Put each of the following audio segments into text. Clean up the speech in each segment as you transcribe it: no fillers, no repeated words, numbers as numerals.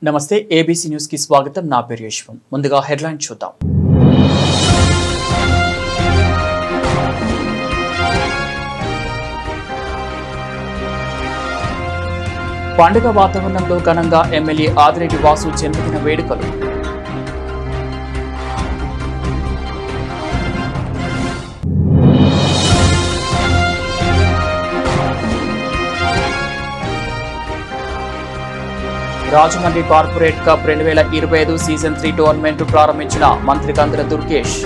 నమస్తే ABC news కి స్వాగతం. నా పేరు యశ్వం. ముందుగా హెడ్లైన్ చూద్దాం. పండుగ వాతావరణంలో ఘనంగా ఎమ్మెల్యే ఆదిరెడ్డి వాసు జన్మదిన వేడుకలు. Rajahmundry corporate cup 2025 season 3 tournament ప్రారంభించిన మంత్రి కందుల దుర్గేష్.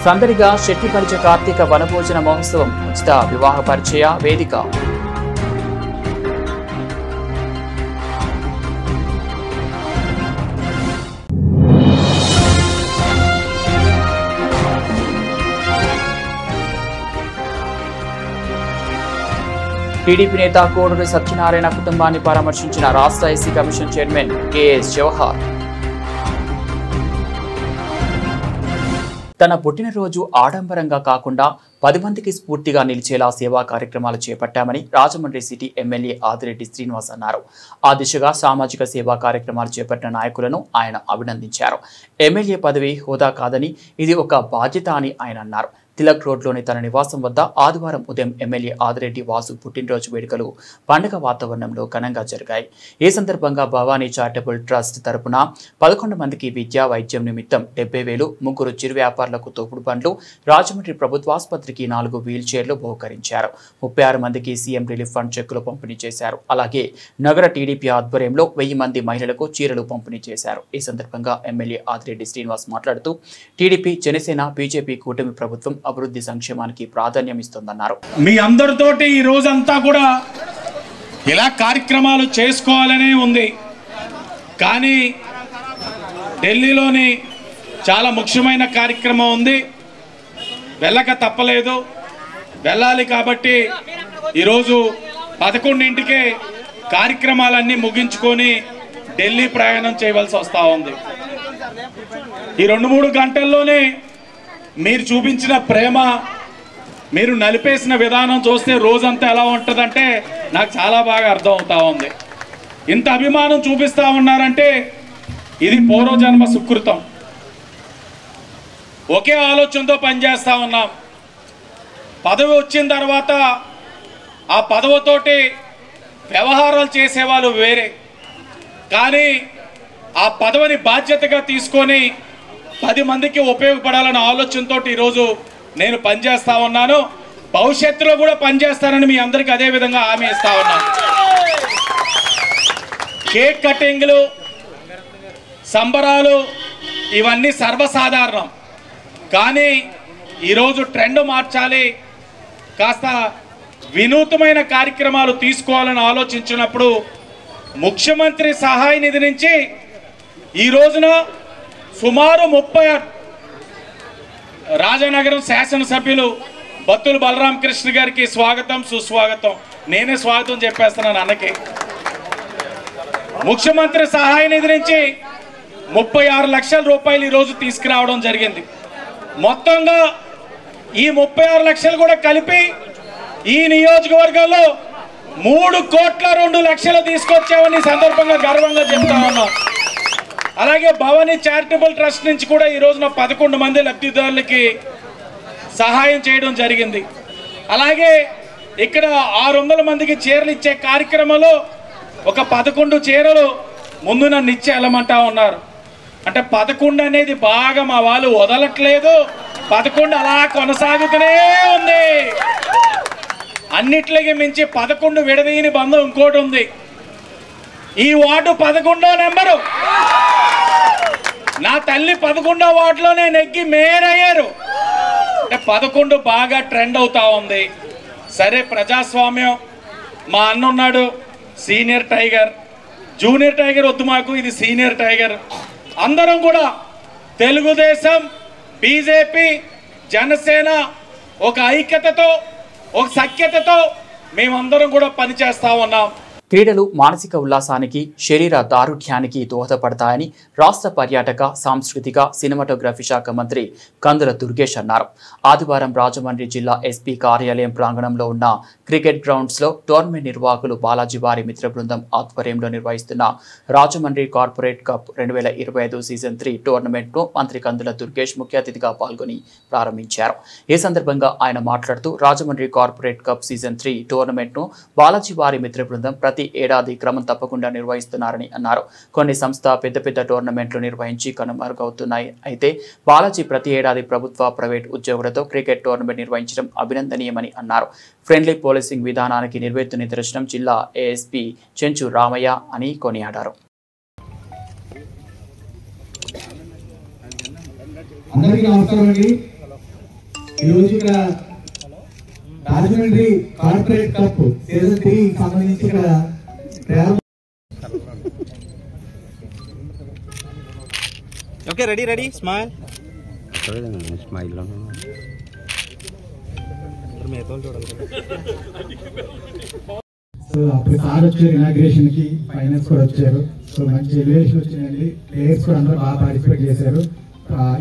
సందడిగా శెట్టిపరిచ కార్తీక వనభోజన మహోత్సవం, ఉచిత వివాహ పరిచయ వేదిక. టీడీపీ నేత కోడూరి సత్యనారాయణ కుటుంబాన్ని పరామర్శించిన రాష్ట్ర SC commission chairman KS Jawahar. తన పుట్టినరోజు ఆడంబరంగా కాకుండా 10 మందికి స్ఫూర్తిగా నిలిచేలా సేవా కార్యక్రమాలు చేపట్టామని రాజమండ్రి సిటీ ఎమ్మెల్యే ఆదిరెడ్డి శ్రీనివాస్ అన్నారు. ఆ దిశగా సామాజిక సేవా కార్యక్రమాలు చేపట్టిన నాయకులను ఆయన అభినందించారు. ఎమ్మెల్యే పదవి హోదా కాదని ఇది ఒక బాధ్యత అని ఆయన అన్నారు. తిలక్ రోడ్లోని తన నివాసం వద్ద ఆదివారం ఉదయం ఎమ్మెల్యే ఆదిరెడ్డి వాసు పుట్టినరోజు వేడుకలు పండుగ వాతావరణంలో ఘనంగా జరిగాయి. ఈ సందర్భంగా భవానీ చారిటబుల్ ట్రస్ట్ తరపున 11 మందికి విద్యా వైద్యం నిమిత్తం 70,000, 3 చిరు వ్యాపారులకు తోపుడు బండ్లు, రాజమండ్రి ప్రభుత్వాసుపత్రికి 4 వీల్ చైర్లు బహుకరించారు. 36 మందికి సీఎం రిలీఫ్ ఫండ్ చెక్కులు పంపిణీ చేశారు. అలాగే నగర టీడీపీ ఆధ్వర్యంలో 1000 మంది మహిళలకు చీరలు పంపిణీ చేశారు. ఈ సందర్భంగా ఎమ్మెల్యే ఆదిరెడ్డి శ్రీనివాస్ మాట్లాడుతూ టీడీపీ, జనసేన, బీజేపీ కూటమి ప్రభుత్వం అభివృద్ధి సంక్షేమానికి ప్రాధాన్యం ఇస్తుందన్నారు. మీ అందరితోటి ఈ రోజంతా కూడా ఇలా కార్యక్రమాలు చేసుకోవాలనే ఉంది. కానీ ఢిల్లీలోని చాలా ముఖ్యమైన కార్యక్రమం ఉంది, వెళ్ళక తప్పలేదు, వెళ్ళాలి. కాబట్టి ఈరోజు 11ంటికే కార్యక్రమాలన్నీ ముగించుకొని ఢిల్లీ ప్రయాణం చేయవలసి వస్తూ ఉంది. ఈ 2-3 గంటల్లోనే మీరు చూపించిన ప్రేమ, మీరు నలిపేసిన విధానం చూస్తే రోజంతా ఎలా ఉంటుందంటే నాకు చాలా బాగా అర్థం అవుతా ఉంది. ఇంత అభిమానం చూపిస్తూ ఉన్నారంటే ఇది పూర్వజన్మ సుకృతం. ఒకే ఆలోచనతో పనిచేస్తూ ఉన్నాం. పదవి వచ్చిన తర్వాత ఆ పదవితోటి వ్యవహారాలు చేసేవాళ్ళు వేరే, కానీ ఆ పదవిని బాధ్యతగా తీసుకొని 10 మందికి ఉపయోగపడాలన్న ఆలోచనతో ఈరోజు నేను పనిచేస్తా ఉన్నాను. భవిష్యత్తులో కూడా పనిచేస్తానని మీ అందరికీ అదే విధంగా హామీ ఇస్తా ఉన్నాను. కేక్ కటింగ్లు, సంబరాలు ఇవన్నీ సర్వసాధారణం. కానీ ఈరోజు ట్రెండ్ మార్చాలి, కాస్త వినూత్నమైన కార్యక్రమాలు తీసుకోవాలని ఆలోచించినప్పుడు ముఖ్యమంత్రి సహాయ నిధి నుంచి ఈ రోజున సుమారు 30 రాజనగరం శాసనసభ్యులు బత్తుల బలరామకృష్ణ గారికి స్వాగతం, సుస్వాగతం. నేనే స్వాగతం చెప్పేస్తున్నాను అన్నకి. ముఖ్యమంత్రి సహాయ నిధి నుంచి 36 లక్షల రూపాయలు ఈరోజు తీసుకురావడం జరిగింది. మొత్తంగా ఈ 36 లక్షలు కూడా కలిపి ఈ నియోజకవర్గంలో 3,02,00,000 తీసుకొచ్చామని సందర్భంగా గర్వంగా చెప్తా ఉన్నాం. అలాగే భవానీ చారిటబుల్ ట్రస్ట్ నుంచి కూడా ఈ రోజున 11 మంది లబ్ధిదారులకి సహాయం చేయడం జరిగింది. అలాగే ఇక్కడ 600 మందికి చీరలు ఇచ్చే కార్యక్రమంలో ఒక 11 చీరలు ముందు నన్ను ఇచ్చి వెళ్ళమంటా ఉన్నారు. అంటే 11 అనేది బాగా మా వాళ్ళు వదలట్లేదు, 11 అలా కొనసాగుతూనే ఉంది. అన్నిట్లకి మించి 11 విడదీయని బంధం ఇంకోటి ఉంది. ఈ వార్డు 11వ నెంబరు. నా తల్లి 11వ వార్డులోనే నెగ్గి మేయర్ అయ్యారు. అంటే 11 బాగా ట్రెండ్ అవుతా ఉంది. సరే, ప్రజాస్వామ్యం. మా అన్న ఉన్నాడు సీనియర్ టైగర్, జూనియర్ టైగర్ వద్దు మాకు, ఇది సీనియర్ టైగర్. అందరం కూడా తెలుగుదేశం, బీజేపీ, జనసేన ఒక ఐక్యతతో, ఒక సఖ్యతతో మేమందరం కూడా పనిచేస్తా ఉన్నాం. క్రీడలు మానసిక ఉల్లాసానికి, శరీర దారుఢ్యానికి దోహదపడతాయని రాష్ట్ర పర్యాటక, సాంస్కృతిక, సినిమాటోగ్రఫీ శాఖ మంత్రి కందుల దుర్గేష్ అన్నారు. ఆదివారం రాజమండ్రి జిల్లా ఎస్పీ కార్యాలయం ప్రాంగణంలో ఉన్న క్రికెట్ గ్రౌండ్స్లో టోర్నమెంట్ నిర్వాహకులు బాలాజీ వారి మిత్ర బృందం ఆధ్వర్యంలో నిర్వహిస్తున్న రాజమండ్రి కార్పొరేట్ కప్ 2025 సీజన్ 3 టోర్నమెంట్ను మంత్రి కందుల దుర్గేష్ ముఖ్య అతిథిగా పాల్గొని ప్రారంభించారు. ఈ సందర్భంగా ఆయన మాట్లాడుతూ రాజమండ్రి కార్పొరేట్ కప్ సీజన్ 3 టోర్నమెంట్ను బాలాజీ వారి మిత్ర బృందం ప్రతి ఏడాది క్రమం తప్పకుండా నిర్వహిస్తున్నారని అన్నారు. కొన్ని సంస్థ పెద్ద పెద్ద టోర్నమెంట్లు నిర్వహించి కనుమరుగవుతున్నాయి. అయితే బాలాజీ ప్రతి ఏడాది ప్రభుత్వ, ప్రైవేట్ ఉద్యోగులతో క్రికెట్ టోర్నమెంట్ నిర్వహించడం అభినందనీయమని అన్నారు. ఫ్రెండ్లీ పోలీసింగ్ విధానానికి నిర్వేత్తు నిదర్శనం జిల్లా ఏఎస్పీ చెంచు రామయ్య అని కొనియాడారు. రాజమండ్రి కార్పొరేట్ కప్ సీజన్ 3 సంబంధించి ఓకే రెడీ స్మైల్ సో అప్పుడు సార్ వచ్చారు ఇనాగ్రేషన్ కి, ఫైనల్స్ కూడా వచ్చారు. సో మంచి ఎలివేషన్ వచ్చిందండి. ప్లేయర్స్ కూడా అందరూ బాగా పార్టిసిపేట్ చేశారు.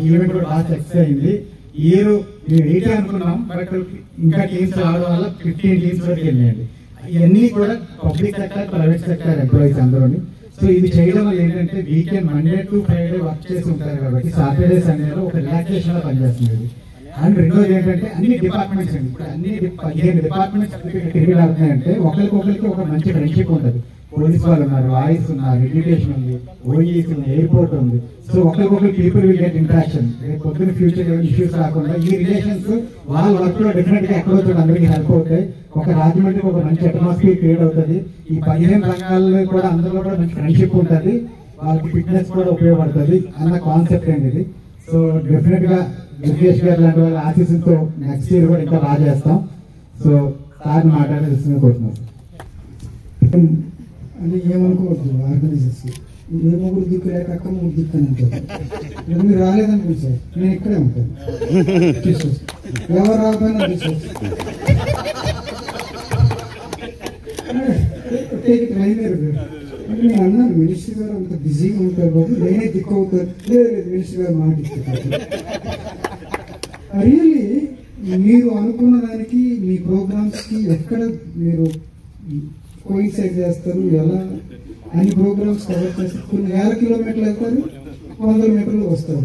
ఈవెంట్ కూడా బాగా సక్సెస్ అయింది. ఈ ఇయర్ మేము 80 అనుకున్నాం, బట్ ఇంకా టీమ్స్ రావడం వల్ల 15 టీమ్స్ వరకు వెళ్ళాయండి. ఇవన్నీ కూడా public sector, private sector employees అందరూని. సో ఇది చేయడం వల్ల ఏంటంటే weekend Monday to Friday work చేసి ఉంటారు కాబట్టి సాటర్డే సండేలో ఒక రిలాక్సేషన్ గా పనిచేస్తుంది. అండ్ రెండోది ఏంటంటే అన్ని డిపార్ట్మెంట్స్ అండి, ఇప్పుడు అన్ని 15 డిపార్ట్మెంట్స్ క్రికెట్ ఆడుతున్నాయంటే ఒకరికొకరికి ఒక మంచి ఫ్రెండ్షిప్ ఉంటుంది. పోలీస్ వాళ్ళు ఉన్నారు, వాయిస్ ఉన్నారు, ఎడ్యుకేషన్ ఉంది, ఓఈస్ ఉంది, ఎయిర్పోర్ట్ ఉంది. సో ఒకరికొకరు పీపుల్ విల్ గెట్ ఇంట్రాక్షన్. పొద్దున్న ఫ్యూచర్ ఇష్యూస్ రాకుండా ఈ రిలేషన్స్ వాళ్ళ వర్క్ లో డిఫరెంట్ గా ఎక్కడో అందరికీ హెల్ప్ అవుతాయి. ఒక రాజమండ్రికి ఒక మంచి అట్మాస్ఫియర్ క్రియేట్ అవుతుంది. ఈ 15 రంగాల్లో కూడా అందరిలో కూడా మంచి ఫ్రెండ్షిప్ ఉంటుంది, వాళ్ళకి ఫిట్నెస్ కూడా ఉపయోగపడుతుంది అన్న కాన్సెప్ట్ అండి ఇది. సో డెఫినెట్ గా దుర్గేష్ గారు లాంటి వాళ్ళ ఆశీస్సులతో నెక్స్ట్ ఇయర్ కూడా ఇంకా బాగా చేస్తాం. సో సార్ మాట్లాడేది కోరుతున్నాం అని ఏమనుకోవద్దు. ఆర్గనైజర్స్ ఏ ముగ్గురు దిక్కు లేక అక్క ముగ్గురు దిక్కు అని ఉంటారు. మీరు రాలేదనుకోండి సార్, నేను ఇక్కడే ఉంటాను, ఎవరు రాకపోయినా నేను అన్నాను మినిస్టర్ గారు అంత బిజీగా ఉంటారు బాబు, నేనే దిక్కు అవుతారు. లేదు మినిస్టర్ గారు మాట ఇస్తారు. రియల్లీ మీరు అనుకున్న దానికి మీ ప్రోగ్రామ్స్ కి ఎక్కడ మీరు కోయిన్సైడ్ చేస్తారు, ఎలా అన్ని ప్రోగ్రామ్స్ కవర్ చేస్తారు. కొన్ని 1000 కిలోమీటర్లు వెళ్తారు, 100 మీటర్లు వస్తారు.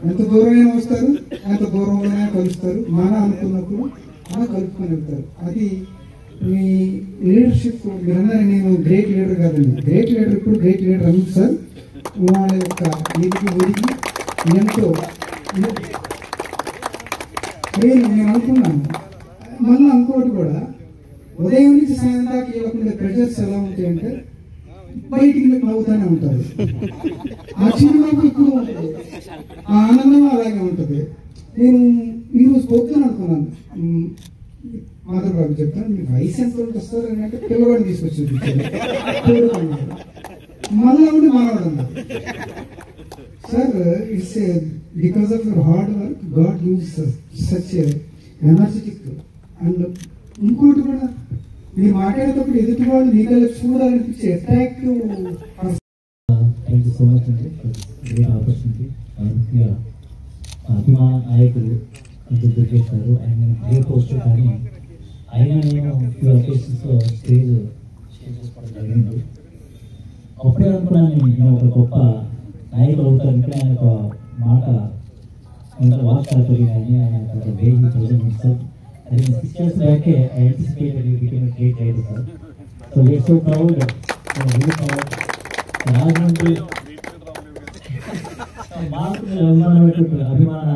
ఎంత దూరమైనా వస్తారు, ఎంత దూరంలోనే కలుస్తారు. మన అనుకున్నప్పుడు అలా కలుపుకొని వెళ్తారు. అది మీ లీడర్షిప్. మీరన్నారు నేను గ్రేట్ లీడర్ కాదండి. గ్రేట్ లీడర్ ఇప్పుడు గ్రేట్ లీడర్ అమిత్ సార్ వాళ్ళ యొక్క ఎదిగి ఒదిగి ఎంతో నేను అనుకున్నాను. మళ్ళీ ఇంకోటి కూడా, ఉదయం నుంచి సాయం దాకా ఇవ్వకుండా ప్రెషర్స్ ఎలా ఉంటాయంటే బయటికి నవ్వుతూనే ఉంటారు. ఆ చిరునవ్వు ఎక్కువ ఉంటుంది, ఆ ఆనందం అలాగే ఉంటుంది. నేను ఈరోజు పొద్దున అనుకున్నాను, మాధవ్ బాబు చెప్తాను, మీ వయసు ఎంత వస్తారు అని అంటే పిల్లవాడిని తీసుకొచ్చి చూపించారు. మళ్ళీ ఉండి మానవాడు అన్నారు. Sir it's because of your hard work god gives such energetic. And ఇంకోటి కూడా, మీరు మాట్లాడేటప్పుడు ఎదుటి వాళ్ళు మీకు చూడాలనిపించే attractive. Thank you so much అండి గ్రేట్ ఆపర్చునిటీ. అభిమాన నాయకులు దుర్గేష్ గారు, ఆయన గ్రేట్ పోస్ట్, కానీ ఆయన నేను ఫ్యూ అకేషన్స్లో స్టేజ్ చేసుకోవడం జరిగింది. అప్పుడే అనుకున్నాను నేను ఒక గొప్ప నాయకులు అవుతారు. ఇక్కడ ఆయన ఒక మాట ఉంటారు, వాచ్ కాకపోయి కానీ ఆయన weighing thousand sir. I think 6 years back, I anticipated you became a great leader, sir. So we are so proud, really proud. Rajamundry, అభిమాన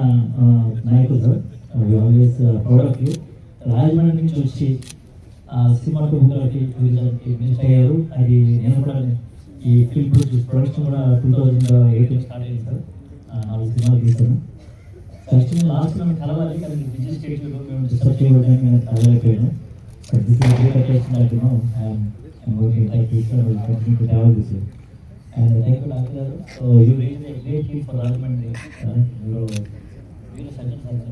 నాయకులు sir, we always proud of you. Rajahmundry నుంచి వచ్చి సినిమాటోగ్రఫీ డివిజన్కి minister అయ్యారు. అది నేను కూడా ఈ ఫిల్మ్ ప్రొడక్షన్ కూడా 2018 స్టార్ట్ అయింది సార్. 4 సినిమాలు తీశాను. యాక్చువల్లీ లాస్ట్ మేము కలవాలి, కానీ బిజీ స్టేట్లో మేము డిస్టర్బ్ చేయడానికి నేను కలవలేకపోయాను. But this is great occasion that you know I'm working like this and will continue to travel this way. And thank you doctor గారు. So you raise a great lead for Rajahmundry. మీరు suggestion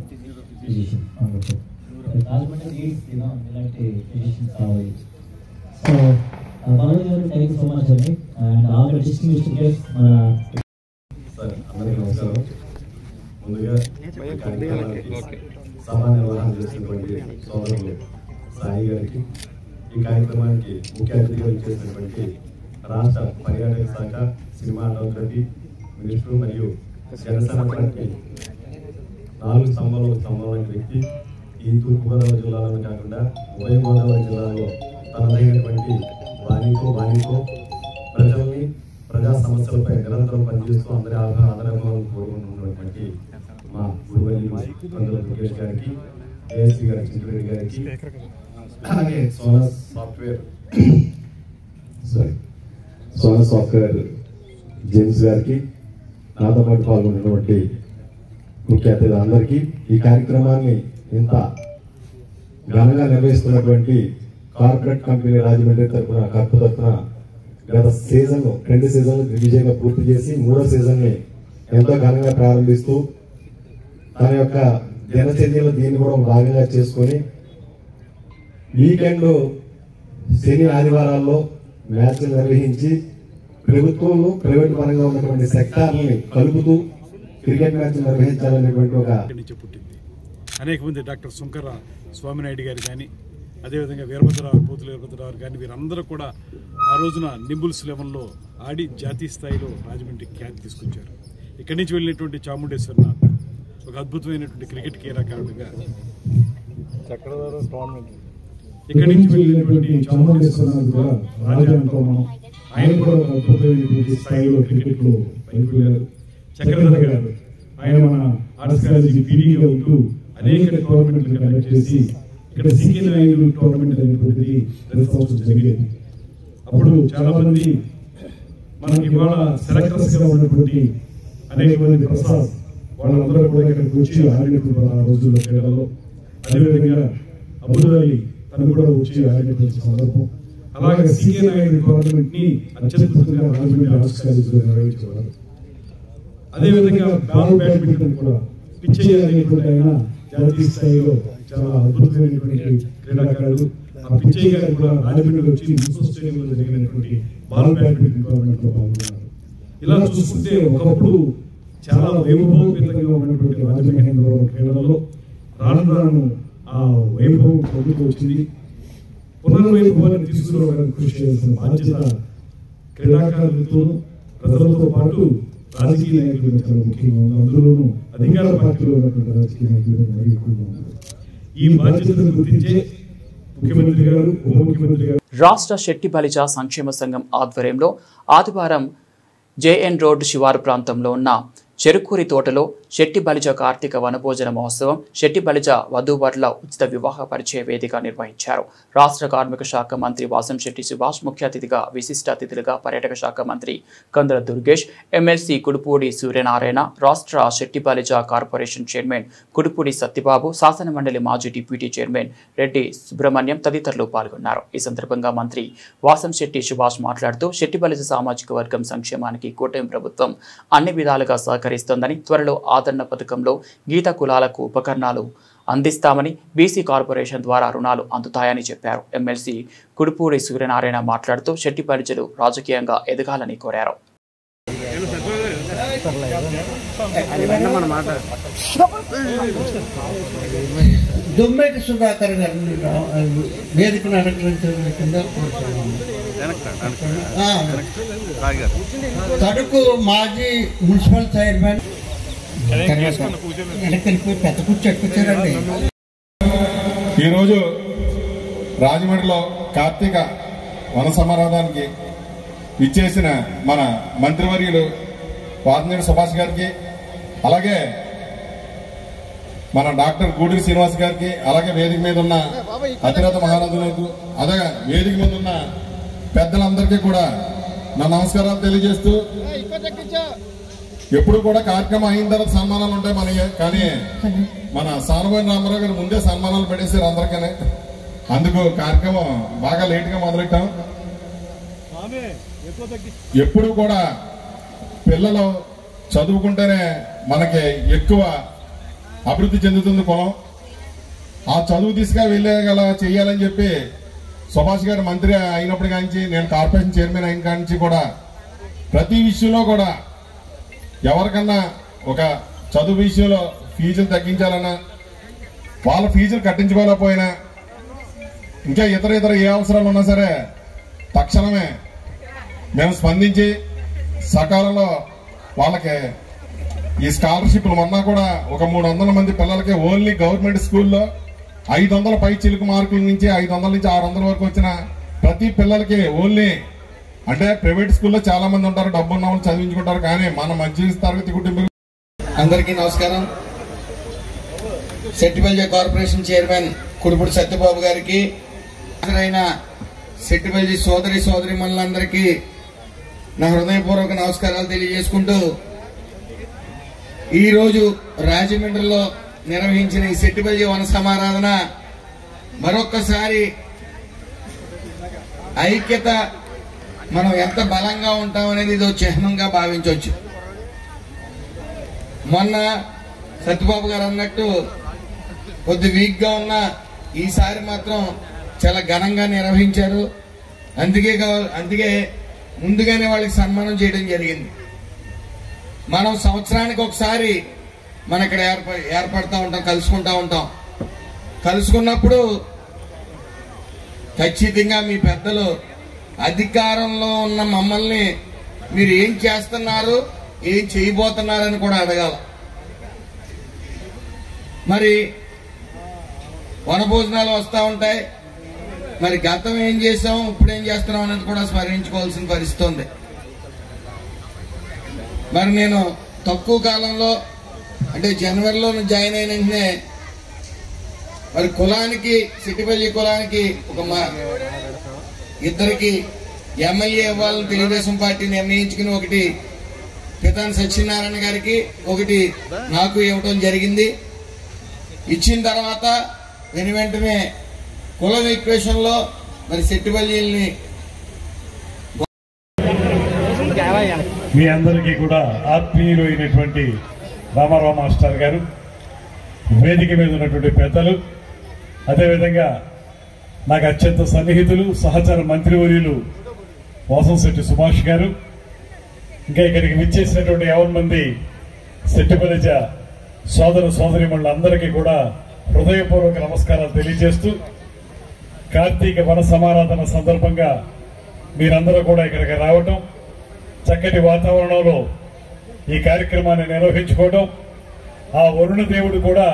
physician Rajahmundry needs ఇలాంటి physicians కావాలి. So Balaji గారు thank you so much అండి. And all the distinguished guests మన అందరికీ నమస్కారం. ముందుగా సామాన్య నిర్వహణ చేసినటువంటి సోదరులు సాయి గారికి, ఈ కార్యక్రమానికి ముఖ్య అతిథిగా ఇచ్చేసినటువంటి రాష్ట్ర పర్యాటక శాఖ, సినిమా డెవలప్మెంట్ మినిస్టర్ మరియు జనసేన పార్టీ 4 స్తంభాల వ్యక్తి, ఈ తూర్పుగోదావరి జిల్లాలోనే కాకుండా ఉభయ గోదావరి జిల్లాలో తనదైనటువంటి వాణితో ప్రజల్ని, ప్రజా సమస్యలపై నిరంతరం పనిచేస్తూ అందరి ఆదరణలను కోరుకుంటున్నటువంటి మా గురువల్లి కందుల దుర్గేష్ గారికి, ఏఎస్పీ గారి చింతరెడ్డి గారికి, అలాగే సోనస్ సాఫ్ట్వేర్ జేమ్స్ గారికి, నాతో పాటు పాల్గొన్నటువంటి ముఖ్య అతిథులు అందరికీ, ఈ కార్యక్రమాన్ని ఇంత ఘనంగా నిర్వహిస్తున్నటువంటి కార్పొరేట్ కంపెనీ రాజమండ్రి తరఫున, కర్పు తరఫున గత సీజన్ 2 సీజన్లు దిగ్విజయంగా పూర్తి చేసి 3వ సీజన్ ని ఎంతో ఘనంగా ప్రారంభిస్తూ తన యొక్క దినచర్యలు దీన్ని కూడా భాగంగా చేసుకొని వీకెండ్ శని ఆదివారాల్లో మ్యాచ్లు నిర్వహించి ప్రభుత్వంలో ప్రైవేట్ పరంగా ఉన్నటువంటి సెక్టార్లని కలుపుతూ క్రికెట్ మ్యాచ్ నిర్వహించాలనేటువంటి ఒక అనేక మంది డాక్టర్ శంకర స్వామినాయుడు గారు కానీ, అదేవిధంగా వీరభద్రరావు, పోతుల వీరభద్రరావు కానీ, వీరందరూ కూడా ఆ రోజున నింబుల్స్ లెవెల్లో ఆడి జాతీయ స్థాయిలో రాజమండ్రి ఖ్యాతి తీసుకొచ్చారు. ఇక్కడి నుంచి వెళ్ళినటువంటి చాముండేశ్వరనాథ్ ఒక అద్భుతమైనటువంటి క్రికెట్ క్రీడాకారుడిగా, ఇక్కడి నుంచి వెళ్ళినటువంటి చాముండేశ్వరనాథ్ కూడా రాజా అంటాం మనం, ఆయన కూడా ఒక అద్భుతమైనటువంటి స్థాయిలో క్రికెట్ లో పైకి చక్రధర్ గారు, ఆయన మన ఆర్ట్స్ కాలేజీ పీడీగా ఉంటూ అనేక టోర్నమెంట్లు కండక్ట్ చేసి ఇక్కడ సీకే నాయుడు టోర్నమెంట్ అనేటువంటిది 2 సంవత్సరాలు జరిగేది. అప్పుడు చాలా మంది మనకి ఇవాళ సెలెక్టర్స్ గా ఉన్నటువంటి అనేక మంది ప్రసాద్ వాళ్ళందరూ కూడా ఇక్కడికి వచ్చి ఆడినటువంటి ఆ రోజుల్లో క్రీడల్లో, అదేవిధంగా అబ్దుల్ అలీ తను కూడా వచ్చి ఆడినటువంటి సందర్భం. అలాగే సీకే నాయుడు టోర్నమెంట్ ని అత్యద్భుతంగా రాజమండ్రి ఆర్ట్స్ కాలేజీలో నిర్వహించేవారు. అదేవిధంగా బ్యాడ్మింటన్ కూడా పిచ్చయ్య అనేటువంటి ఆయన జాతీయ స్థాయిలో చాలా అద్భుతమైనటువంటి క్రీడాకారుడు. ఆ పిచ్చయ్య గారు కూడా రాజమండ్రిలో వచ్చి మున్సిపల్ స్టేడియంలో జరిగినటువంటి బ్యాడ్మింటన్ టోర్నమెంట్ లో పాల్గొన్నారు. ఇలా చూసుకుంటే ఒకప్పుడు చాలా వైభవోపేతంగా ఉన్నటువంటి రాజమహేంద్రవరం క్రీడలలో రాను ఆ వైభవం పొందుతూ వచ్చింది. పునర్వైభవాన్ని తీసుకురావడానికి కృషి చేయాల్సిన బాధ్యత క్రీడాకారులతో, ప్రజలతో పాటు రాజకీయ నాయకులు చాలా ముఖ్యంగా ఉంది. అందులోనూ అధికార పార్టీలో ఉన్నటువంటి రాజకీయ నాయకులు మరీ ఎక్కువగా ఉన్నారు. ఈ బాధ్యతను గుర్తించే ముఖ్యమంత్రి గారు, ఉప ముఖ్యమంత్రి గారు. రాష్ట్ర శెట్టి బలిజ సంక్షేమ సంఘం ఆధ్వర్యంలో ఆదివారం జేఎన్ రోడ్ శివారు ప్రాంతంలో ఉన్న చెరుకూరి తోటలో శెట్టి బలిజ కార్తీక వనభోజన మహోత్సవం, శెట్టి బలిజ వధూవరుల ఉచిత వివాహ పరిచయ వేదిక నిర్వహించారు. రాష్ట్ర కార్మిక శాఖ మంత్రి వాసంశెట్టి సుభాష్ ముఖ్య అతిథిగా, విశిష్ట అతిథులుగా పర్యాటక శాఖ మంత్రి కందుల దుర్గేష్, ఎమ్మెల్సీ కుడుపూడి సూర్యనారాయణ, రాష్ట్ర శెట్టి బలిజ కార్పొరేషన్ చైర్మన్ కుడుపూడి సత్యబాబు, శాసనమండలి మాజీ డిప్యూటీ చైర్మన్ రెడ్డి సుబ్రహ్మణ్యం తదితరులు పాల్గొన్నారు. ఈ సందర్భంగా మంత్రి వాసంశెట్టి సుభాష్ మాట్లాడుతూ శెట్టి బలిజ సామాజిక వర్గం సంక్షేమానికి కూటమి ప్రభుత్వం అన్ని విధాలుగా సహకరిస్తోందని, త్వరలో ఆదరణ పథకంలో గీత కులాలకు ఉపకరణాలు అందిస్తామని, బీసీ కార్పొరేషన్ ద్వారా రుణాలు అందుతాయని చెప్పారు. ఎమ్మెల్సీ కుడుపూడి సూర్యనారాయణ మాట్లాడుతూ శెట్టి బలిజలు రాజకీయంగా ఎదగాలని కోరారు. దుమ్మేటి సుధాకర్ గారిని వేదికను అలంకరించకుండా తడుకు మాజీ మున్సిపల్ చైర్మన్ పెద్ద కూర్చొచ్చారండి. ఈరోజు రాజమండ్రిలో కార్తీక వన సమారాధానికి ఇచ్చేసిన మన మంత్రివర్యులు వాసంశెట్టి సుభాష్ గారికి, అలాగే మన డాక్టర్ గూడూరి శ్రీనివాస్ గారికి, అలాగే వేదిక మీద ఉన్న అతిరథ మహారాజులకు, అదే వేదిక మీద ఉన్న పెద్దలందరికీ కూడా నా నమస్కారాలు తెలియజేస్తూ, ఎప్పుడు కూడా కార్యక్రమం అయిన తర్వాత సన్మానాలు ఉంటాయి మనకి, కానీ మన సానబోయిన రామారావు గారు ముందే సన్మానాలు పెట్టేశారు అందరికీ. అందుకు కార్యక్రమం బాగా లేట్ గా మొదలెట్టాం. ఎప్పుడు కూడా పిల్లలు చదువుకుంటేనే మనకి ఎక్కువ అభివృద్ధి చెందుతుంది కులం. ఆ చదువు తీసుగా వెళ్ళగల చెయ్యాలని చెప్పి సుభాష్ గారు మంత్రి అయినప్పటి నుంచి, నేను కార్పొరేషన్ చైర్మన్ అయిన కానించి కూడా ప్రతి విషయంలో కూడా ఎవరికన్నా ఒక చదువు విషయంలో ఫీజులు తగ్గించాలన్నా, వాళ్ళ ఫీజులు కట్టించుకోలేకపోయినా, ఇంకా ఇతర ఏ అవసరాలు ఉన్నా సరే తక్షణమే మేము స్పందించి సకాలంలో వాళ్ళకి ఈ స్కాలర్షిప్లు మొన్న కూడా ఒక 300 మంది పిల్లలకి ఓన్లీ గవర్నమెంట్ స్కూల్లో 500 పై చిలుకు మార్కుల నుంచి 500 నుంచి 600 వరకు వచ్చిన ప్రతి పిల్లలకి ఓన్లీ, అంటే ప్రైవేట్ స్కూల్లో చాలా మంది ఉంటారు, డబ్బు ఉన్న వాళ్ళు చదివించుకుంటారు, కానీ మన మధ్య తరగతి కుటుంబం. అందరికీ నమస్కారం. సెట్టిపల్లి కార్పొరేషన్ చైర్మన్ కుడుపుడు సత్యబాబు గారికి, అయిన సెట్టిపల్లి సోదరి మనులందరికీ నా హృదయపూర్వక నమస్కారాలు తెలియజేసుకుంటూ, ఈరోజు రాజమండ్రిలో నిర్వహించిన ఈ సెట్టిపల్లి వన సమారాధన మరొక్కసారి ఐక్యత, మనం ఎంత బలంగా ఉంటామనేది ఇదో చిహ్నంగా భావించవచ్చు. మొన్న సత్యబాబు గారు అన్నట్టు కొద్ది వీక్గా ఉన్న ఈసారి మాత్రం చాలా ఘనంగా నిర్వహించారు. అందుకే ముందుగానే వాళ్ళకి సన్మానం చేయడం జరిగింది. మనం సంవత్సరానికి ఒకసారి మన ఇక్కడ ఏర్పడతా ఉంటాం, కలుసుకుంటా ఉంటాం. కలుసుకున్నప్పుడు ఖచ్చితంగా మీ పెద్దలు అధికారంలో ఉన్న మమ్మల్ని మీరు ఏం చేస్తున్నారు, ఏం చేయబోతున్నారని కూడా అడగాల. మరి వనభోజనాలు వస్తూ ఉంటాయి, మరి గతం ఏం చేసాం, ఇప్పుడు ఏం చేస్తున్నాం అనేది కూడా స్మరించుకోవాల్సిన పరిస్థితి ఉంది. మరి నేను తక్కువ కాలంలో, అంటే జనవరిలో జాయిన్ అయిన వెంటనే మరి కులానికి, సిట్టిపల్లి కులానికి ఇద్దరికి ఎమ్మెల్యే ఇవ్వాలని తెలుగుదేశం పార్టీ నిర్ణయించుకుని, ఒకటి పితాని సత్యనారాయణ గారికి, ఒకటి నాకు ఇవ్వడం జరిగింది. ఇచ్చిన తర్వాత వెంటనే కులం ఈక్వేషన్ లో మరి సెట్టిపల్లిని మీ అందరికీ కూడా ఆత్మీయులు అయినటువంటి రామారావు మాస్టర్ గారు, వేదిక మీద ఉన్నటువంటి పెద్దలు, అదేవిధంగా నాకు అత్యంత సన్నిహితులు, సహచర మంత్రివర్యులు వాసంశెట్టి సుభాష్ గారు, ఇంకా ఇక్కడికి విచ్చేసినటువంటి 50 మంది సెట్టిపల్లి సోదరిమణులందరికీ కూడా హృదయపూర్వక నమస్కారాలు తెలియజేస్తూ, కార్తీక వన సమారాధన సందర్భంగా మీరందరూ కూడా ఇక్కడికి రావటం, చక్కటి వాతావరణంలో ఈ కార్యక్రమాన్ని నిర్వహించుకోవడం, ఆ వరుణ దేవుడు కూడా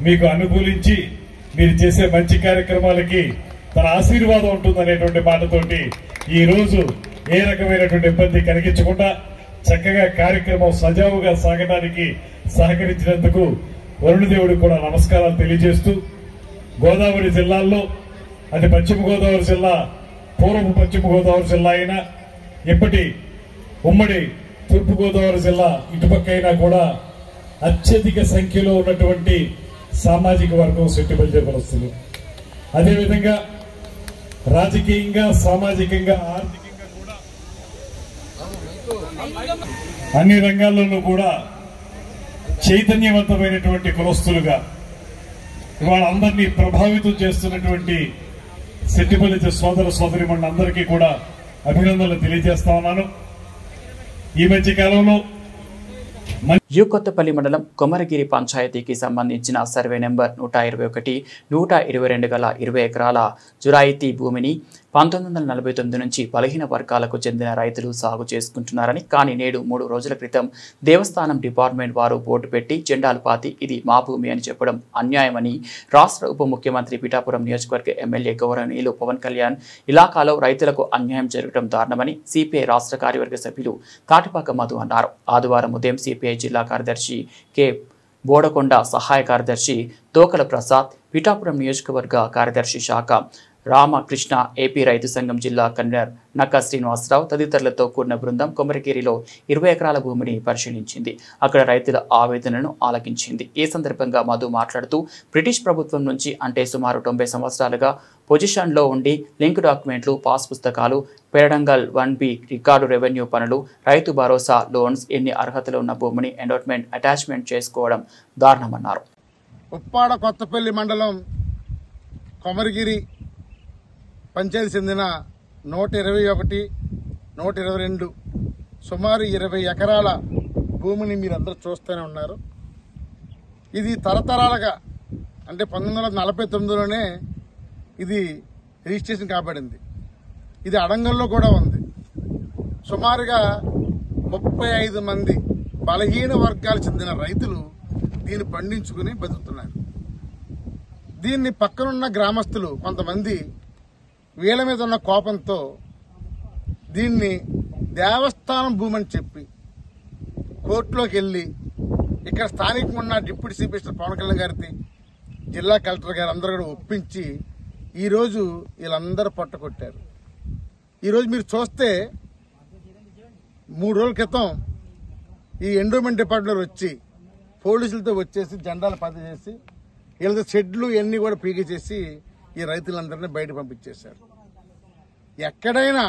మీకు అనుకూలించి మీరు చేసే మంచి కార్యక్రమాలకి తన ఆశీర్వాదం ఉంటుందనేటువంటి మాటతోటి ఈ రోజు ఏ రకమైనటువంటి ఇబ్బంది కలిగించకుండా చక్కగా కార్యక్రమం సజావుగా సాగడానికి సహకరించినందుకు వరుణదేవుడికి కూడా నమస్కారాలు తెలియజేస్తూ, గోదావరి జిల్లాల్లో అది పశ్చిమ గోదావరి జిల్లా, పూర్వపు పశ్చిమ గోదావరి జిల్లా అయినా, ఇప్పటి ఉమ్మడి తూర్పు గోదావరి జిల్లా ఇటుపక్కైనా కూడా అత్యధిక సంఖ్యలో ఉన్నటువంటి సామాజిక వర్గం సెట్టిపల్లి కులస్తులు. అదేవిధంగా రాజకీయంగా, సామాజికంగా, ఆర్థికంగా కూడా అన్ని రంగాల్లోనూ కూడా చైతన్యవంతమైనటువంటి కులస్తులుగా ఇవాళ అందరినీ ప్రభావితం చేస్తున్నటువంటి సెట్టిపల్లి సోదరిమణులందరికీ కూడా అభినందనలు తెలియజేస్తా ఉన్నాను. ఈ మధ్య కాలంలో యూకొత్తపల్లి మండలం కొమరగిరి పంచాయతీకి సంబంధించిన సర్వే నెంబర్ 121, 122 గల 20 ఎకరాల జురాయితీ భూమిని 1949 నుంచి బలహీన వర్గాలకు చెందిన రైతులు సాగు చేసుకుంటున్నారని, కానీ నేడు 3 రోజుల క్రితం దేవస్థానం డిపార్ట్మెంట్ వారు బోర్డు పెట్టి జెండాలు పాతి ఇది మా భూమి అని చెప్పడం అన్యాయమని రాష్ట్ర ఉప ముఖ్యమంత్రి పిఠాపురం నియోజకవర్గ ఎమ్మెల్యే గౌరవనీయులు పవన్ కళ్యాణ్, ఇలాకాలో రైతులకు అన్యాయం జరగడం దారుణమని సిపిఐ రాష్ట్ర కార్యవర్గ సభ్యులు తాటిపాక మధు అన్నారు. ఆదివారం ఉదయం సిపిఐ జిల్లా కార్యదర్శి కె బోడకొండ, సహాయ కార్యదర్శి తోకల ప్రసాద్, పిఠాపురం నియోజకవర్గ కార్యదర్శి శాఖ రామకృష్ణ, ఏపీ రైతు సంఘం జిల్లా కన్వీనర్ నక్క శ్రీనివాసరావు తదితరులతో కూడిన బృందం కొమరగిరిలో 20 ఎకరాల భూమిని పరిశీలించింది. అక్కడ రైతుల ఆవేదనను ఆలకించింది. ఈ సందర్భంగా మధు మాట్లాడుతూ, బ్రిటిష్ ప్రభుత్వం నుంచి అంటే సుమారు 90 సంవత్సరాలుగా పొజిషన్లో ఉండి లింక్ డాక్యుమెంట్లు, పాస్ పుస్తకాలు, పెరడంగల్ 1B రికార్డు రెవెన్యూ పనులు, రైతు భరోసా లోన్స్, ఎన్ని అర్హతలు ఉన్న భూమిని ఎండోట్మెంట్ అటాచ్మెంట్ చేసుకోవడం దారుణమన్నారు. ఉప్పాడ కొత్తపల్లి మండలం కొమరగిరి పంచాయతీ చెందిన 121, 122 సుమారు 20 ఎకరాల భూమిని మీరందరూ చూస్తూనే ఉన్నారు. ఇది తరతరాలుగా అంటే 1949లోనే ఇది రిజిస్ట్రేషన్ కాబడింది. ఇది అడంగల్లో కూడా ఉంది. సుమారుగా 35 మంది బలహీన వర్గాలు చెందిన రైతులు దీన్ని పండించుకుని బతుకుతున్నారు. దీన్ని పక్కనున్న గ్రామస్తులు కొంతమంది వీళ్ళ మీద ఉన్న కోపంతో దీన్ని దేవస్థానం భూమి అని చెప్పి కోర్టులోకి వెళ్లి ఇక్కడ స్థానికంగా ఉన్న deputy chief minister Pawan Kalyan గారికి, జిల్లా కలెక్టర్ గారు అందరూ కూడా ఒప్పించి ఈరోజు వీళ్ళందరూ పట్టుకొట్టారు. ఈరోజు మీరు చూస్తే 3 రోజుల క్రితం ఈ ఎండోమెంట్ డిపార్ట్మెంట్ వచ్చి పోలీసులతో వచ్చేసి జెండాలు పది చేసి వీళ్ళ షెడ్లు ఇవన్నీ కూడా పీకేసేసి ఈ రైతులందరినీ బయట పంపించేశారు. ఎక్కడైనా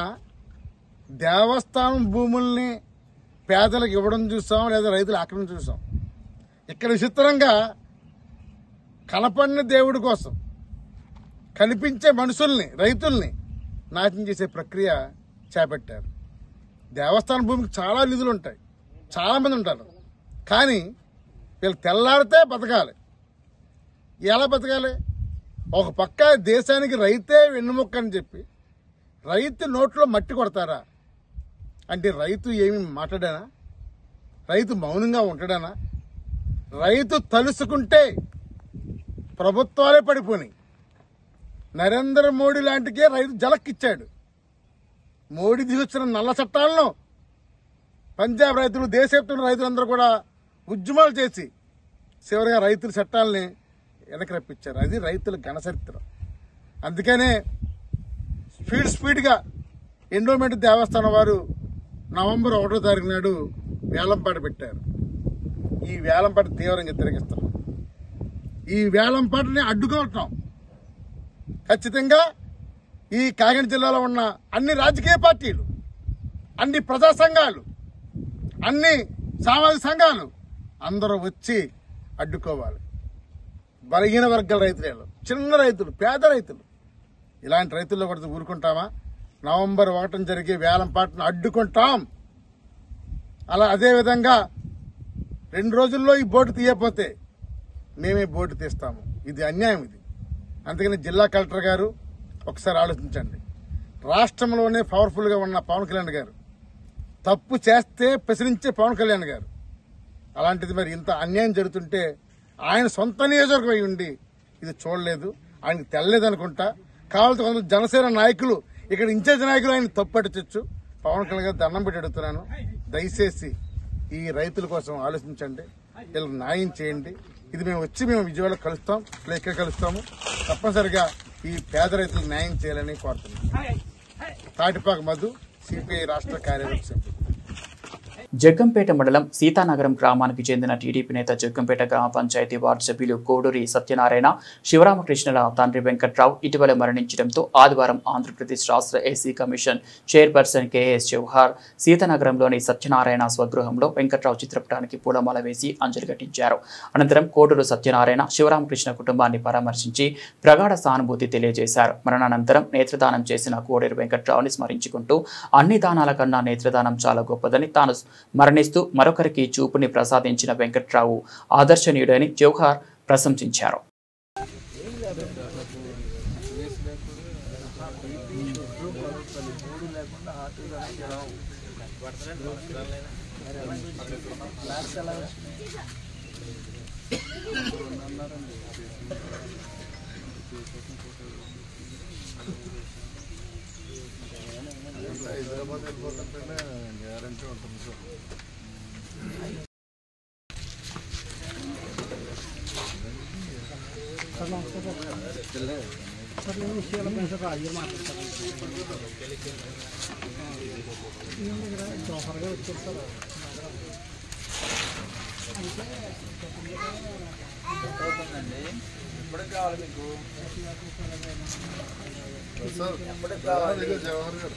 దేవస్థానం భూముల్ని పేదలకు ఇవ్వడం చూసాం, లేదా రైతులు ఆక్రమణ చూసాం. ఇక్కడ విచిత్రంగా కనపడిన దేవుడి కోసం కనిపించే మనుషుల్ని, రైతుల్ని నాశనం చేసే ప్రక్రియ చేపట్టారు. దేవస్థానం భూమికి చాలా నిధులు ఉంటాయి, చాలా మంది ఉంటారు. కానీ వీళ్ళు తెల్లారితే బతకాలి. ఎలా బతకాలి? ఒక పక్క దేశానికి రైతే వెన్నుముక్క అని చెప్పి రైతు నోట్లో మట్టి కొడతారా? అంటే రైతు ఏమి మాట్లాడానా? రైతు మౌనంగా ఉంటాడానా? రైతు తలుసుకుంటే ప్రభుత్వాలే పడిపోయి. నరేంద్ర మోడీ లాంటికే రైతు జలక్కిచ్చాడు. మోడీ తీసుకొచ్చిన నల్ల చట్టాలను పంజాబ్ రైతులు, దేశవ్యాప్తంగా రైతులందరూ కూడా ఉద్యమాలు చేసి చివరిగా రైతుల చట్టాలని వెనక్కి రప్పించారు. అది రైతుల ఘనచరిత్ర. అందుకనే స్పీడ్గా ఎండోమెంట్ దేవస్థానం వారు నవంబర్ 1వ తారీఖు నాడు వేలంపాట పెట్టారు. ఈ వేలంపాట తీవ్రంగా వ్యతిరేకిస్తాం. ఈ వేలంపాటని అడ్డుకోవటం ఖచ్చితంగా ఈ కాకినాడ జిల్లాలో ఉన్న అన్ని రాజకీయ పార్టీలు, అన్ని ప్రజా సంఘాలు, అన్ని సామాజిక సంఘాలు అందరూ వచ్చి అడ్డుకోవాలి. బలహీన వర్గాల రైతులు, చిన్న రైతులు, పేద రైతులు, ఇలాంటి రైతుల్లో కూడా ఊరుకుంటామా? నవంబర్ 1న జరిగే వేలంపాటను అడ్డుకుంటాం. అదేవిధంగా 2 రోజుల్లో ఈ బోర్డు తీయకపోతే మేమే బోర్డు తీస్తాము. ఇది అన్యాయం. ఇది అందుకని జిల్లా కలెక్టర్ గారు ఒకసారి ఆలోచించండి. రాష్ట్రంలోనే పవర్ఫుల్ గా ఉన్న పవన్ కళ్యాణ్ గారు తప్పు చేస్తే ప్రశ్నించే పవన్ కళ్యాణ్ గారు, అలాంటిది మరి ఇంత అన్యాయం జరుగుతుంటే ఆయన సొంత నియోజకవర్గం అయి ఉండి ఇది చూడలేదు, ఆయనకు తెల్లలేదు అనుకుంటా. కావాల్సి కొంతమంది జనసేన నాయకులు, ఇక్కడ ఇన్ఛార్జ్ నాయకులు ఆయన తప్పట్టించు. పవన్ కళ్యాణ్ గారు దండం పెట్టి అడుగుతున్నాను, దయచేసి ఈ రైతుల కోసం ఆలోచించండి, వీళ్ళకి న్యాయం చేయండి. ఇది మేము విజయవాడలో కలుస్తాం, ఇక్కడ కలుస్తాము. తప్పనిసరిగా ఈ పేద రైతులకు న్యాయం చేయాలని కోరుతున్నాం. తాటిపాక మధు, సిపిఐ రాష్ట్ర కార్యదర్శి సభ్యులు. జగ్గంపేట మండలం సీతానగరం గ్రామానికి చెందిన టీడీపీ నేత, జగ్గంపేట గ్రామ పంచాయతీ వార్డు సభ్యులు కోడూరి సత్యనారాయణ, శివరామకృష్ణల తండ్రి వెంకట్రావు ఇటీవల మరణించడంతో ఆదివారం ఆంధ్రప్రదేశ్ రాష్ట్ర SC commission chairperson KS Jawahar సీతానగరంలోని సత్యనారాయణ స్వగృహంలో వెంకట్రావు చిత్రపటానికి పూలమాల వేసి అంజలి ఘటించారు. అనంతరం కోడూరు సత్యనారాయణ శివరామకృష్ణ కుటుంబాన్ని పరామర్శించి ప్రగాఢ సానుభూతి తెలియజేశారు. మరణానంతరం నేత్రదానం చేసిన కోడూరు వెంకట్రావుని స్మరించుకుంటూ అన్ని దానాల కన్నా నేత్రదానం చాలా గొప్పదని, తాను మరణిస్తూ మరొకరికి చూపుని ప్రసాదించిన వెంకట్రావు ఆదర్శనీయుడని జవహర్ ప్రశంసించారు. హైదరాబాద్ వెళ్ళిపోతుంటేనే గ్యారంటీ ఉంటుంది సార్. ఎప్పుడు కావాలి మీకు? సార్ జవహర్ గారు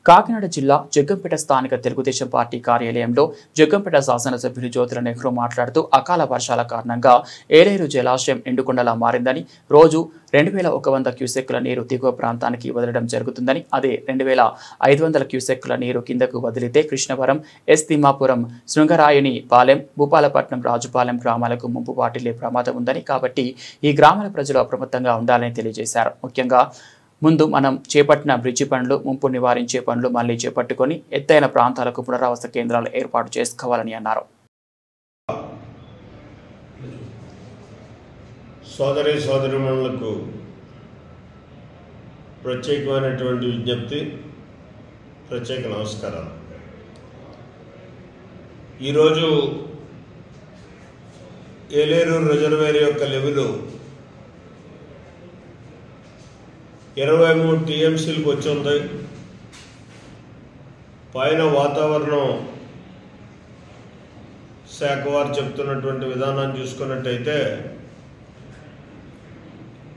కాకినాడ జిల్లా జగ్గంపేట స్థానిక తెలుగుదేశం పార్టీ కార్యాలయంలో జగ్గంపేట శాసనసభ్యులు జ్యోతుల నెహ్రూ మాట్లాడుతూ అకాల వర్షాల కారణంగా ఏలేరు జలాశయం ఎండుకొండలా మారిందని రోజు 2100 క్యూసెక్కుల నీరు దిగువ ప్రాంతానికి వదలడం జరుగుతుందని అదే 2500 క్యూసెక్కుల నీరు కిందకు వదిలితే కృష్ణవరం ఎస్ తిమ్మాపురం శృంగరాయుని పాలెం భూపాలపట్నం రాజుపాలెం గ్రామాలకు ముంపు వాటిల్లే ప్రమాదం ఉందని కాబట్టి ఈ గ్రామాల ప్రజలు అప్రమత్తంగా ఉండాలని తెలియజేశారు. ముఖ్యంగా ముందు మనం చేపట్టిన బ్రిడ్జి పనులు ముంపు నివారించే పనులు మళ్లీ చేపట్టుకొని ఎత్తైన ప్రాంతాలకు పునరావాస కేంద్రాలు ఏర్పాటు చేసుకోవాలని అన్నారు. సోదరి సోదరిమణులకు ప్రత్యేకమైనటువంటి విజ్ఞప్తి, ప్రత్యేక నమస్కారాలు. ఈరోజు ఏలేరు రిజర్వేర్ యొక్క లెవెల్ 23 టీఎంసీలకు వచ్చింది. పైన వాతావరణం శాఖ వారు చెప్తున్నటువంటి విధానాన్ని చూసుకున్నట్టయితే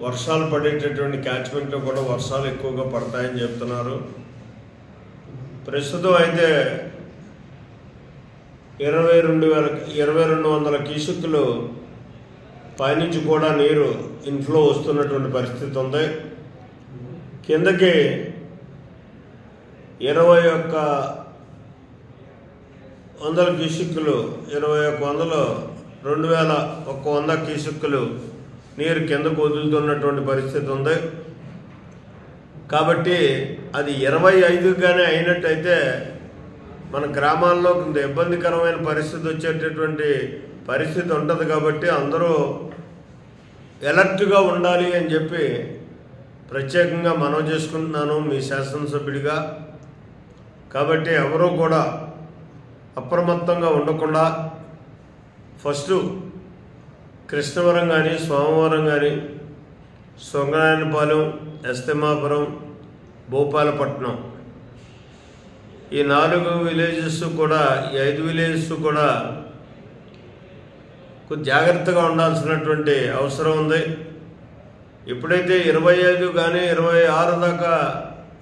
వర్షాలు పడేటటువంటి క్యాచ్మెంట్లో కూడా వర్షాలు ఎక్కువగా పడతాయని చెప్తున్నారు. ప్రస్తుతం అయితే 2200 క్యూసెక్కులు పైనుంచి కూడా నీరు ఇన్ఫ్లో వస్తున్నటువంటి పరిస్థితి ఉంది. కిందకి 2100 క్యూసెక్కులు 2100 క్యూసెక్కులు నీరు కిందకు వదులుతున్నటువంటి పరిస్థితి ఉంది. కాబట్టి అది 25గానే అయినట్టయితే మన గ్రామాల్లో కొంత ఇబ్బందికరమైన పరిస్థితి వచ్చేటటువంటి పరిస్థితి ఉంటుంది. కాబట్టి అందరూ అలర్ట్గా ఉండాలి అని చెప్పి ప్రత్యేకంగా మనవి చేసుకుంటున్నాను మీ శాసనసభ్యుడిగా. కాబట్టి ఎవరూ కూడా అప్రమత్తంగా ఉండకుండా ఫస్ట్ కృష్ణవరం కానీ సోమవారం కానీ శృంగరాయనపాలెం ఎస్ తిమ్మాపురం భూపాలపట్నం ఈ 4 విలేజెస్ కూడా ఈ 5 విలేజెస్ కూడా కొంచెం జాగ్రత్తగా ఉండాల్సినటువంటి అవసరం ఉంది. ఎప్పుడైతే 25 కానీ 26 దాకా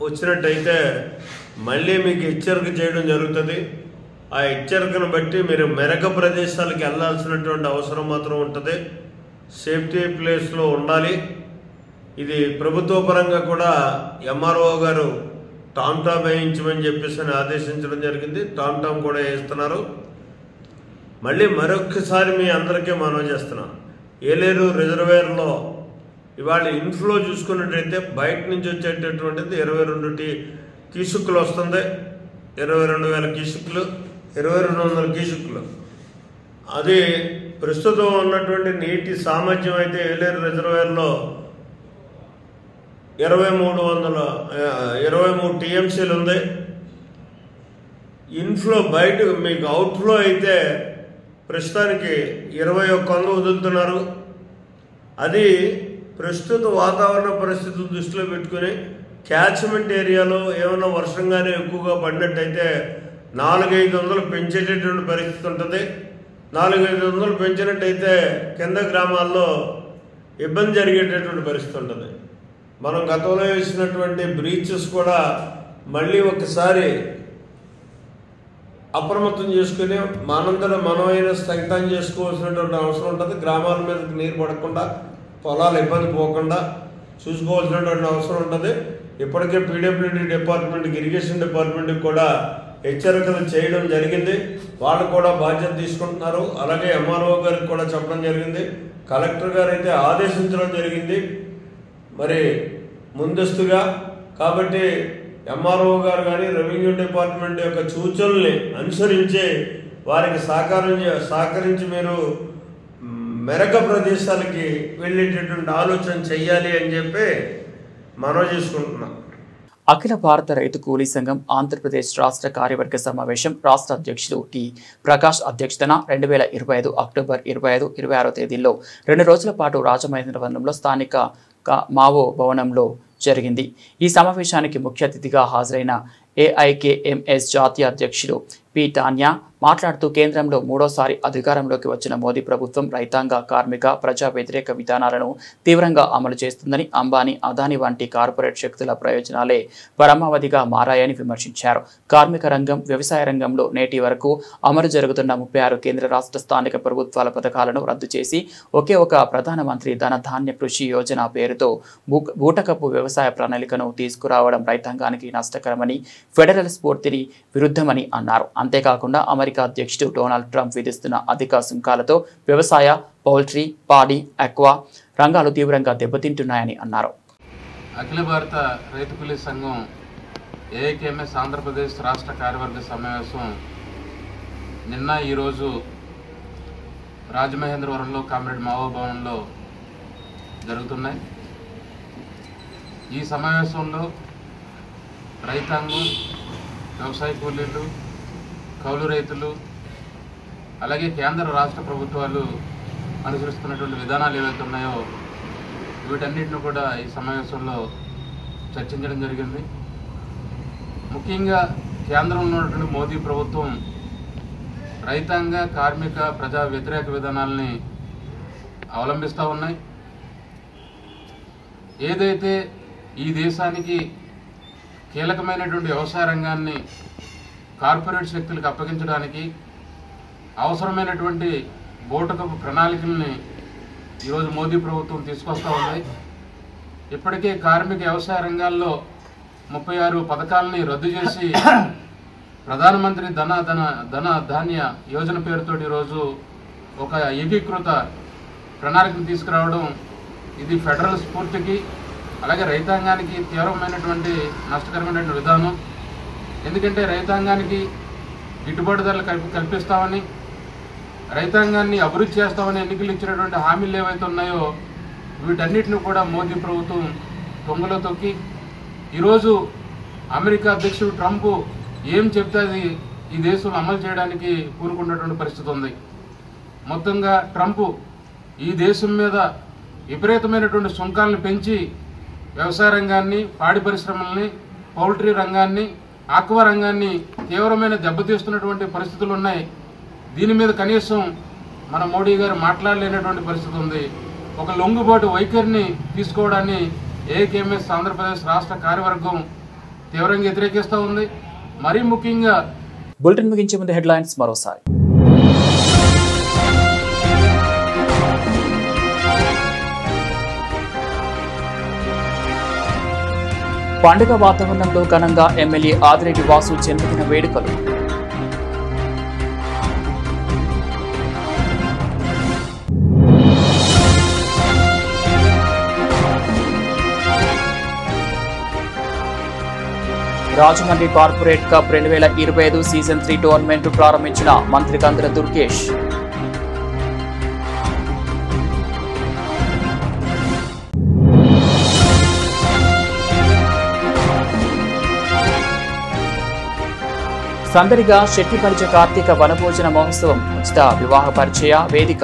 వచ్చినట్టయితే మళ్ళీ మీకు హెచ్చరిక చేయడం జరుగుతుంది. ఆ హెచ్చరికను బట్టి మీరు మెరక ప్రదేశాలకు వెళ్ళాల్సినటువంటి అవసరం మాత్రం ఉంటుంది. సేఫ్టీ ప్లేస్లో ఉండాలి. ఇది ప్రభుత్వ పరంగా కూడా ఎంఆర్ఓ గారు టామ్ వేయించమని చెప్పేసి ఆదేశించడం జరిగింది. టామ్ కూడా వేస్తున్నారు. మళ్ళీ మరొక్కసారి మీ అందరికీ మనవి చేస్తున్నాం, ఏలేరు రిజర్వేర్లో ఇవాళ ఇన్ఫ్లో చూసుకున్నట్టయితే బయట నుంచి వచ్చేటటువంటిది 22 క్యూసెక్కులు వస్తుంది. 22,000 క్యూసెక్కులు 2200 క్యూసెక్కులు. అది ప్రస్తుతం ఉన్నటువంటి నీటి సామర్థ్యం అయితే ఏలేరు రిజర్వేర్లో 23 టీఎంసీలు ఉంది. ఇన్ఫ్లో బయట మీకు అవుట్ఫ్లో అయితే ప్రస్తుతానికి 2100 వదులుతున్నారు. అది ప్రస్తుత వాతావరణ పరిస్థితులు దృష్టిలో పెట్టుకుని క్యాచ్మెంట్ ఏరియాలో ఏమైనా వర్షంగానే ఎక్కువగా పడినట్టయితే 400-500 పెంచేటటువంటి పరిస్థితి ఉంటుంది. 400-500 పెంచినట్టయితే కింద గ్రామాల్లో ఇబ్బంది జరిగేటటువంటి పరిస్థితి ఉంటుంది. మనం గతంలో వేసినటువంటి బ్రీచెస్ కూడా మళ్ళీ ఒకసారి అప్రమత్తం చేసుకుని మనమైనా స్థగితం చేసుకోవాల్సినటువంటి అవసరం ఉంటుంది. గ్రామాల మీదకి నీరు పడకుండా పొలాలు ఇబ్బంది పోకుండా చూసుకోవాల్సినటువంటి అవసరం ఉంటుంది. ఇప్పటికే పీడబ్ల్యూడీ డిపార్ట్మెంట్కి ఇరిగేషన్ డిపార్ట్మెంట్కి కూడా హెచ్చరికలు చేయడం జరిగింది. వాళ్ళు కూడా బాధ్యత తీసుకుంటున్నారు. అలాగే ఎంఆర్ఓ గారికి కూడా చెప్పడం జరిగింది. కలెక్టర్ గారు అయితే ఆదేశించడం జరిగింది మరి ముందస్తుగా. కాబట్టి ఎంఆర్ఓ గారు కానీ రెవెన్యూ డిపార్ట్మెంట్ యొక్క సూచనల్ని అనుసరించి వారికి సహకరించి మీరు మెరక ప్రదేశాలకి వెళ్ళేటటువంటి ఆలోచన చెయ్యాలి అని చెప్పి మనం చేసుకుంటున్నాం. అఖిల భారత రైతు కూలీ సంఘం ఆంధ్రప్రదేశ్ రాష్ట్ర కార్యవర్గ సమావేశం రాష్ట్ర అధ్యక్షుడు టి ప్రకాష్ అధ్యక్షతన 2025 అక్టోబర్ 25-26 తేదీల్లో 2 రోజుల పాటు రాజమహేంద్రవరంలో స్థానిక మావో భవనంలో జరిగింది. ఈ సమావేశానికి ముఖ్య అతిథిగా హాజరైన ఏఐకేఎంఎస్ జాతీయ అధ్యక్షుడు పి టాన్యా మాట్లాడుతూ కేంద్రంలో మూడోసారి అధికారంలోకి వచ్చిన మోదీ ప్రభుత్వం రైతాంగ కార్మిక ప్రజా వ్యతిరేక విధానాలను తీవ్రంగా అమలు చేస్తుందని అంబానీ అదానీ వంటి కార్పొరేట్ శక్తుల ప్రయోజనాలే పరమావధిగా మారాయని విమర్శించారు. కార్మిక రంగం వ్యవసాయ రంగంలో నేటి వరకు అమలు జరుగుతున్న 36 కేంద్ర రాష్ట్ర స్థానిక ప్రభుత్వాల పథకాలను రద్దు చేసి ఒకే ఒక ప్రధానమంత్రి ధనధాన్య కృషి యోజన పేరుతో బూటకపు వ్యవసాయ ప్రణాళికను తీసుకురావడం రైతాంగానికి నష్టకరమని ఫెడరల్ స్ఫూర్తిని విరుద్ధమని అన్నారు. అంతేకాకుండా అమెరికా అధ్యక్షుడు డొనాల్డ్ ట్రంప్ విధిస్తున్న అధిక సుంకాలతో వ్యవసాయ, పౌల్ట్రీ, పాడి, ఆక్వా రంగాలు తీవ్రంగా దెబ్బతింటున్నాయని అన్నారు. అఖిల భారత రైతు కూలీ సంఘం ఏఐకేఎంఎస్ ఆంధ్రప్రదేశ్ రాష్ట్ర కార్యవర్గ సమావేశం నిన్న ఈరోజు రాజమహేంద్రవరంలో కామ్రేడ్ మావో భవన్లో జరుగుతున్నాయి. ఈ సమావేశంలో రైతాంగం, వ్యవసాయ కూలీలు, కౌలు రైతులు, అలాగే కేంద్ర రాష్ట్ర ప్రభుత్వాలు అనుసరిస్తున్నటువంటి విధానాలు ఏవైతే ఉన్నాయో వీటన్నిటిని కూడా ఈ సమావేశంలో చర్చించడం జరిగింది. ముఖ్యంగా కేంద్రంలో ఉన్నటువంటి మోదీ ప్రభుత్వం రైతాంగ, కార్మిక, ప్రజా వ్యతిరేక విధానాలని అవలంబిస్తూ ఉన్నాయి. ఏదైతే ఈ దేశానికి కీలకమైనటువంటి వ్యవసాయ రంగాన్ని కార్పొరేట్ శక్తులకు అప్పగించడానికి అవసరమైనటువంటి బోటకపు ప్రణాళికల్ని ఈరోజు మోదీ ప్రభుత్వం తీసుకొస్తూ ఉంది. ఇప్పటికే కార్మిక వ్యవసాయ రంగాల్లో 36 పథకాలని రద్దు చేసి ప్రధానమంత్రి ధనధాన్య యోజన పేరుతో ఈరోజు ఒక ఏకీకృత ప్రణాళికను తీసుకురావడం ఇది ఫెడరల్ స్ఫూర్తికి అలాగే రైతాంగానికి తీవ్రమైనటువంటి నష్టకరమైనటువంటి విధానం. ఎందుకంటే రైతాంగానికి గిట్టుబాటు ధరలు కల్పిస్తామని, రైతాంగాన్ని అభివృద్ధి చేస్తామని ఎన్నికలు ఇచ్చినటువంటి హామీలు ఏవైతే ఉన్నాయో వీటన్నిటిని కూడా మోదీ ప్రభుత్వం తొంగలో తొక్కి ఈరోజు అమెరికా అధ్యక్షుడు ట్రంప్ ఏం చెప్తే అది ఈ దేశంలో అమలు చేయడానికి కూరుకున్నటువంటి పరిస్థితి ఉంది. మొత్తంగా ట్రంప్ ఈ దేశం మీద విపరీతమైనటువంటి సుంకాలను పెంచి వ్యవసాయ రంగాన్ని, పాడి పరిశ్రమల్ని, పౌల్ట్రీ రంగాన్ని, ఆక్వా రంగాన్ని తీవ్రమైన దెబ్బతీస్తున్నటువంటి పరిస్థితులు ఉన్నాయి. దీని మీద కనీసం మన మోడీ గారు మాట్లాడలేనటువంటి పరిస్థితి ఉంది. ఒక లొంగుబాటు వైఖరిని తీసుకోవడాన్ని ఏఐకేఎంఎస్ ఆంధ్రప్రదేశ్ రాష్ట్ర కార్యవర్గం తీవ్రంగా వ్యతిరేకిస్తూ ఉంది. మరీ ముఖ్యంగా బులెటిన్ ముగించే ముందు హెడ్లైన్స్ మరోసారి. పండుగ వాతావరణంలో ఘనంగా ఎమ్మెల్యే ఆదిరెడ్డి వాసు జన్మదిన వేడుకలు. Rajahmundry corporate cup 2025 season 3 tournament ప్రారంభించిన మంత్రి కందుల దుర్గేష్. సందడిగా శెట్టిపరిచ కార్తీక వనభోజన మహోత్సవం, ఉచిత వివాహ పరిచయ వేదిక.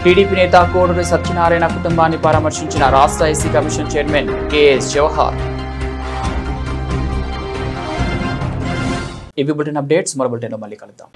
టీడీపీ నేత కోడూరి సత్యనారాయణ కుటుంబాన్ని పరామర్శించిన రాష్ట్ర SC commission chairman KS Jawahar. ఇవి బులెటిన్ అప్డేట్స్. మరో బులెటిన్లో మళ్ళీ కలుద్దాం.